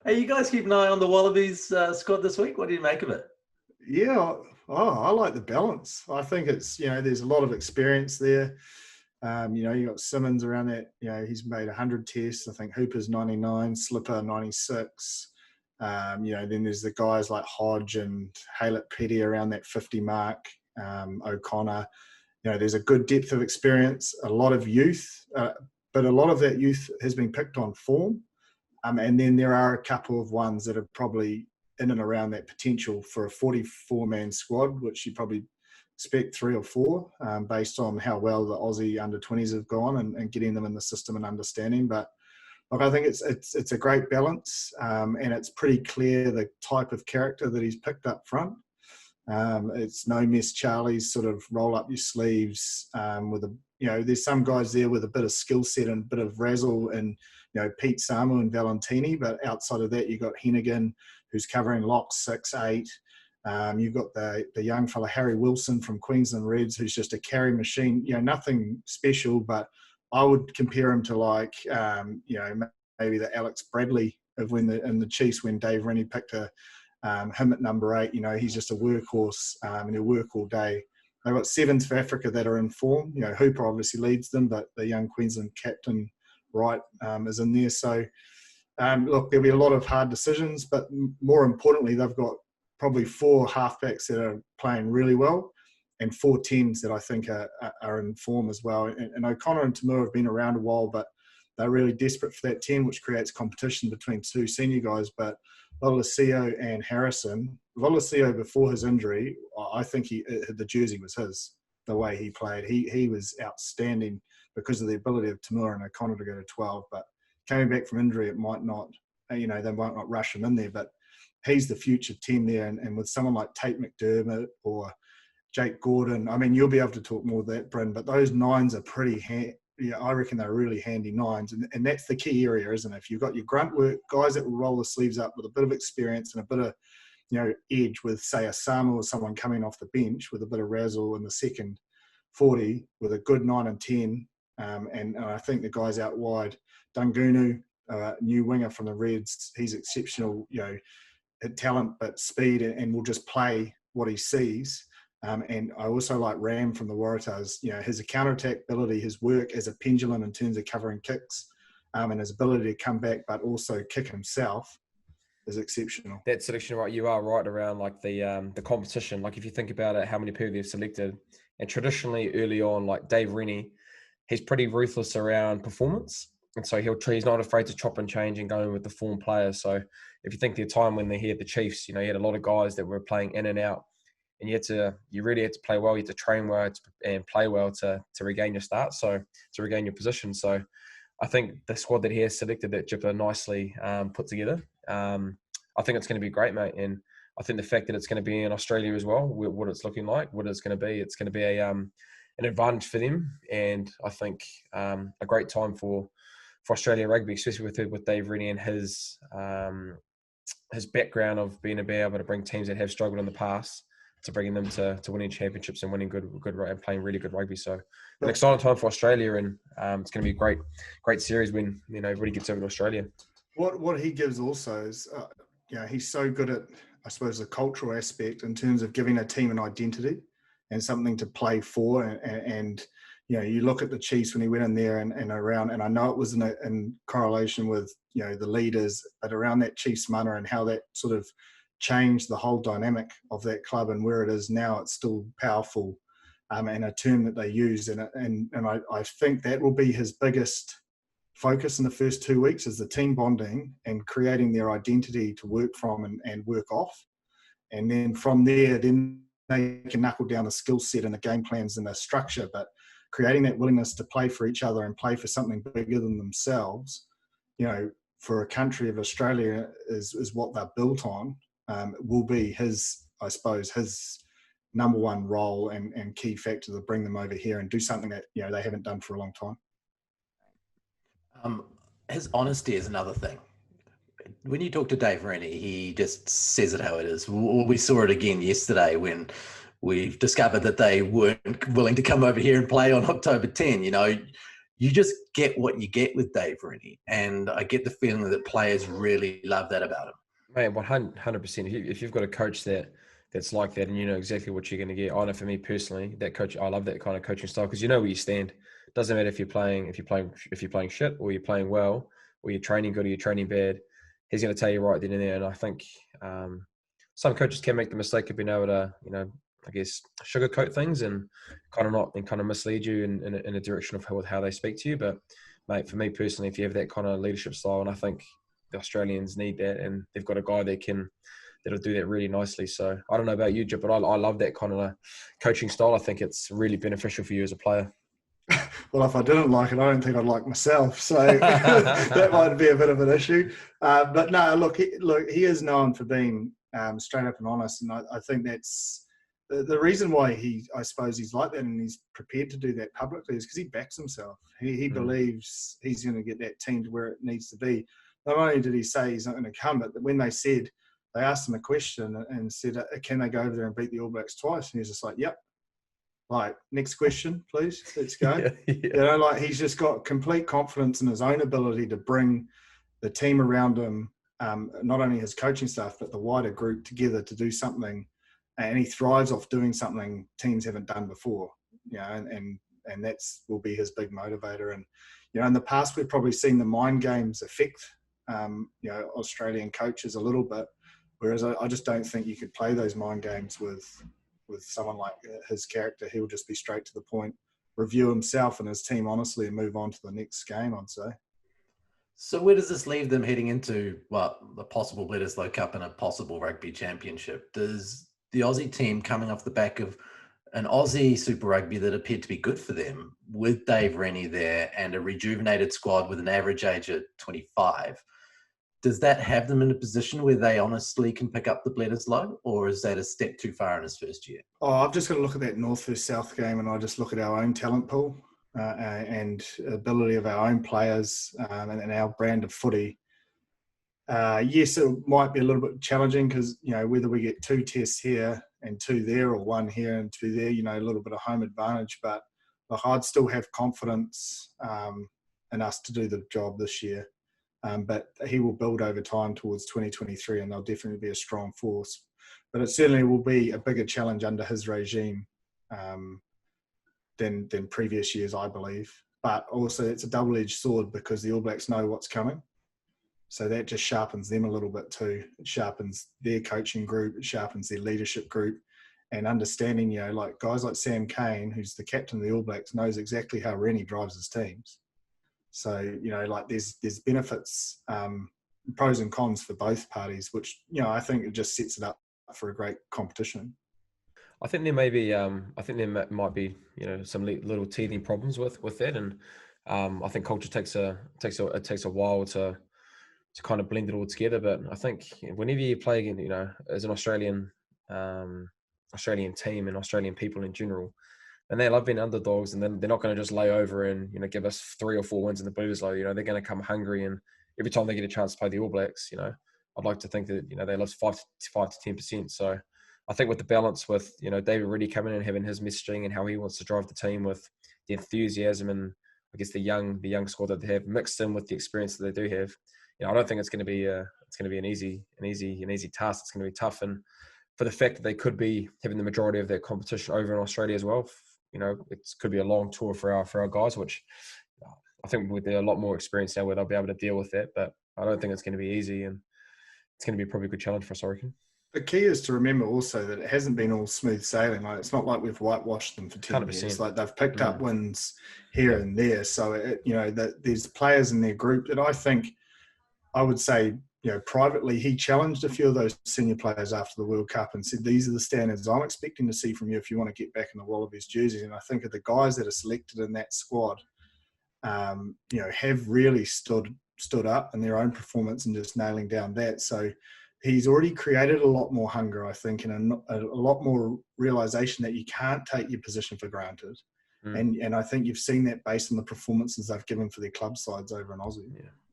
Hey, you guys keep an eye on the Wallabies squad this week. What do you make of it? Yeah, I like the balance. I think it's, there's a lot of experience there. You got Simmons around that, he's made 100 tests. I think Hooper's 99, Slipper 96. Then there's the guys like Hodge and Haylett Petty around that 50 mark, O'Connor. There's a good depth of experience, a lot of youth, but a lot of that youth has been picked on form. And then there are a couple of ones that are probably in and around that potential for a 44-man squad, which you probably expect 3 or 4 based on how well the Aussie under-20s have gone and getting them in the system and understanding. But look, I think it's a great balance, and it's pretty clear the type of character that he's picked up front. It's no Miss Charlie's sort of roll up your sleeves with there's some guys there with a bit of skill set and a bit of razzle and, Pete Samu and Valentini, but outside of that, you've got Hennigan, who's covering locks 6, 8. You've got the young fella, Harry Wilson from Queensland Reds, who's just a carry machine, nothing special, but I would compare him to maybe the Alex Bradley of in the Chiefs when Dave Rennie picked him at number 8. He's just a workhorse and he'll work all day. They've got 7s for Africa that are in form. Hooper obviously leads them, but the young Queensland captain, Wright, is in there. So, look, there'll be a lot of hard decisions, but more importantly, they've got probably 4 halfbacks that are playing really well and 4 10s that I think are in form as well. And O'Connor and Tamura have been around a while, but they're really desperate for that 10, which creates competition between 2 senior guys. But Lolesio and Harrison, Lolesio before his injury, I think the jersey was his, the way he played. He was outstanding because of the ability of Tamura and O'Connor to go to 12. But coming back from injury, it might not, they might not rush him in there. But he's the future 10 there. And with someone like Tate McDermott or Jake Gordon, I mean, you'll be able to talk more of that, Bryn, but those 9s are pretty I reckon they're really handy 9s. And that's the key area, isn't it? If you've got your grunt work, guys that will roll the sleeves up with a bit of experience and a bit of, edge with, say, a Samu or someone coming off the bench with a bit of razzle in the second 40 with a good 9 and 10. And I think the guys out wide, Dungunu, new winger from the Reds, he's exceptional, at talent, but speed and will just play what he sees. And I also like Ram from the Waratahs, his counter-attack ability, his work as a pendulum in terms of covering kicks, and his ability to come back but also kick himself is exceptional. That selection, right, you are right around like the competition. Like if you think about it, how many people they've selected, and traditionally early on, like Dave Rennie, he's pretty ruthless around performance. And so he's not afraid to chop and change and go in with the form players. So if you think the time when they're here at the Chiefs, you had a lot of guys that were playing in and out. And you really had to play well, you had to train well and play well to regain your start, so to regain your position. So I think the squad that he has selected, that Jipper nicely put together, I think it's going to be great, mate. And I think the fact that it's going to be in Australia as well, what it's looking like, what it's going to be an advantage for them. And I think a great time for Australian rugby, especially with Dave Rennie and his background of being able to bring teams that have struggled in the past to bringing them to winning championships and winning good and playing really good rugby. So an exciting time for Australia, and it's going to be a great series when everybody gets over to Australia. What he gives also is he's so good at, I suppose, the cultural aspect in terms of giving a team an identity and something to play for. And you look at the Chiefs when he went in there and around, and I know it was in correlation with the leaders, but around that Chiefs manner and how that sort of changed the whole dynamic of that club, and where it is now, it's still powerful, and a term that they use. And I think that will be his biggest focus in the first 2 weeks, is the team bonding and creating their identity to work from and work off. And then from there, then they can knuckle down the skill set and the game plans and the structure, but creating that willingness to play for each other and play for something bigger than themselves, for a country of Australia is what they're built on. Will be his number one role and key factor to bring them over here and do something that they haven't done for a long time. His honesty is another thing. When you talk to Dave Rennie, he just says it how it is. We saw it again yesterday when we've discovered that they weren't willing to come over here and play on October 10. you just get what you get with Dave Rennie, and I get the feeling that players really love that about him. Mate, 100%. If you've got a coach that's like that, and you know exactly what you're going to get. I know for me personally, that coach, I love that kind of coaching style because you know where you stand. It doesn't matter if you're playing shit or you're playing well, or you're training good or you're training bad. He's going to tell you right then and there. And I think some coaches can make the mistake of being able to, you know, I guess sugarcoat things and kind of mislead you in a direction of how they speak to you. But mate, for me personally, if you have that kind of leadership style, and I think the Australians need that, and they've got a guy that'll do that really nicely. So I don't know about you, Jip, but I love that kind of coaching style. I think it's really beneficial for you as a player. Well, if I didn't like it, I don't think I'd like myself. So that might be a bit of an issue. But no, look, he is known for being straight up and honest, and I think that's the reason why I suppose he's like that, and he's prepared to do that publicly, is because he backs himself. He believes he's going to get that team to where it needs to be. Not only did he say he's not going to come, but when they asked him a question and said, can they go over there and beat the All Blacks twice? And he was just like, yep. Like, next question, please. Let's go. Yeah. You know, like he's just got complete confidence in his own ability to bring the team around him, not only his coaching staff, but the wider group together to do something. And he thrives off doing something teams haven't done before, you know, and that's will be his big motivator. And, you know, in the past, we've probably seen the mind games affect, you know, Australian coaches a little bit, whereas I just don't think you could play those mind games with someone like his character. He'll just be straight to the point, review himself and his team honestly, and move on to the next game, I'd say. So where does this leave them heading into, well, the possible Bledisloe Cup and a possible rugby championship? Does the Aussie team, coming off the back of an Aussie Super Rugby that appeared to be good for them, with Dave Rennie there and a rejuvenated squad with an average age of 25, does that have them in a position where they honestly can pick up the Bledisloe, or is that a step too far in his first year? Oh, I've just got to look at that North versus South game, and I just look at our own talent pool and ability of our own players and our brand of footy. Yes, it might be a little bit challenging because, you know, whether we get 2 tests here and 2 there, or 1 here and 2 there, you know, a little bit of home advantage. But look, I'd still have confidence in us to do the job this year. But he will build over time towards 2023, and they'll definitely be a strong force. But it certainly will be a bigger challenge under his regime than previous years, I believe. But also it's a double-edged sword because the All Blacks know what's coming. So that just sharpens them a little bit too. It sharpens their coaching group. It sharpens their leadership group. And understanding, you know, like guys like Sam Cane, who's the captain of the All Blacks, knows exactly how Rennie drives his teams. So, you know, like there's benefits, pros and cons for both parties, which, you know, I think it just sets it up for a great competition. I think there may be, might be, you know, some little teething problems with that, and I think culture takes a while to kind of blend it all together. But I think whenever you play again, you know, as an Australian team and Australian people in general, and they love being underdogs, and then they're not going to just lay over and, you know, give us 3 or 4 wins in the Bledisloe. You know, they're going to come hungry, and every time they get a chance to play the All Blacks, you know, I'd like to think that, you know, they lost 5 to 10%. So I think with the balance with, you know, David Rennie coming in and having his messaging and how he wants to drive the team with the enthusiasm and I guess the young squad that they have mixed in with the experience that they do have, you know, I don't think it's going to be an easy task. It's going to be tough, and for the fact that they could be having the majority of their competition over in Australia as well, you know, it could be a long tour for our guys, which I think with a lot more experience now where they'll be able to deal with that. But I don't think it's going to be easy, and it's going to be probably a good challenge for us, I reckon. The key is to remember also that it hasn't been all smooth sailing. Like, it's not like we've whitewashed them for 10 years. Like, they've picked up wins here and there. So, you know, that there's players in their group that I think, I would say, you know, privately, he challenged a few of those senior players after the World Cup and said, these are the standards I'm expecting to see from you if you want to get back in the Wallabies jerseys. And I think of the guys that are selected in that squad, you know, have really stood up in their own performance and just nailing down that. So he's already created a lot more hunger, I think, and a lot more realization that you can't take your position for granted. And I think you've seen that based on the performances they've given for their club sides over in Aussie. Yeah.